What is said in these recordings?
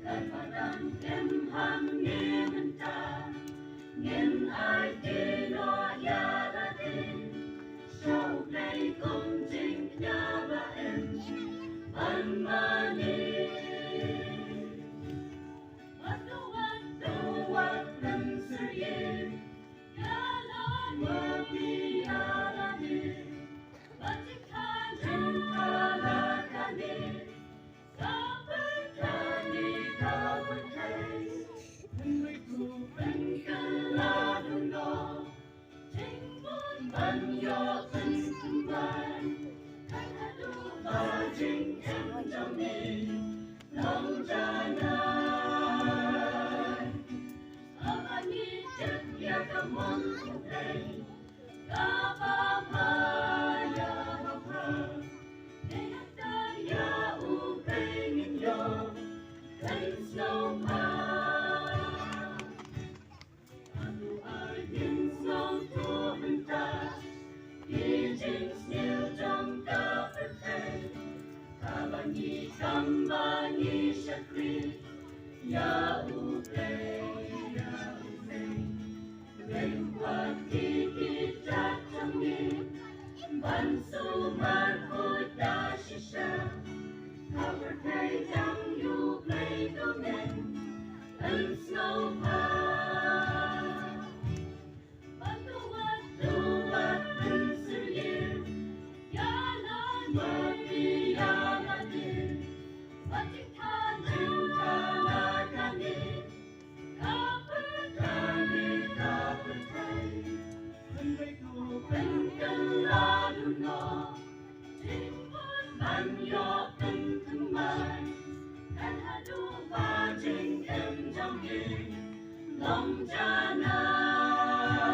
Kadang em hang nghe mình ta Nhìn ai tyniar gia đình Sau này cùng Jing nhà và em Anh mà đi Batuat pyrsyrieng Jing em trong đi lòng cha nai ở ni chất ya cầm môn thuộc đây ta ba ba ya ba ba để ta ya u cây nghìn yo cây shnong anu ai bin snow to mình ta đi Jing nhiều trong ta pyrthei Kabani kambani shakri ya upe Lên qua kiki trát trong đi Ban su mar hôi đa shisha Pyrthei đang yu play go men And snow Batuat pyrsyrieng Jing em trong đi lòng cha nai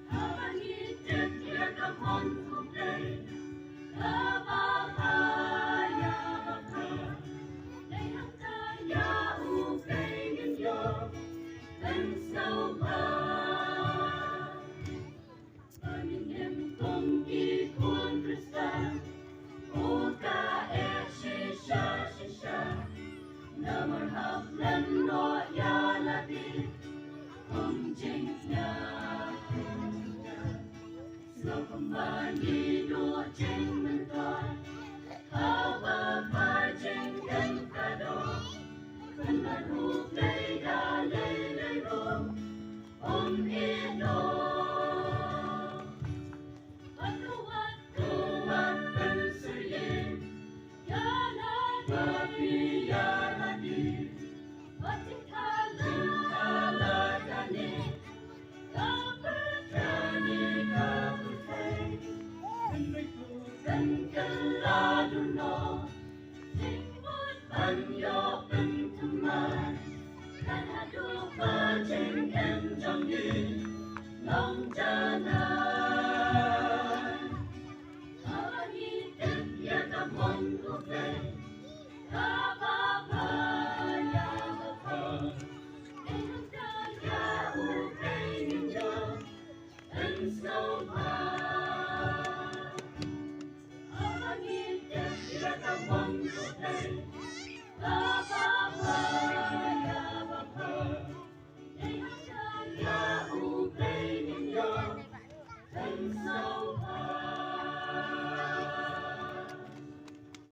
Hava ni chất ya cầm hôn thuộc đây ta ba ba ya ba ba để hắn ta ya u cây nghìn yo lên sâu ba mình em cùng đi cuốn pyrthei ô ca e shisha na marhab lan no ya la di cùng Jing nhà Slow kembali dua Jing mentor Apa Jing dan kado Kena ruplay da lay rom Om ino Batuat pyrsyrieng Babi yaradi Batikala kane Cần la đun no Anh yo bên thầm mai Cần hạ đu ba Jing em trong đi lòng cha nai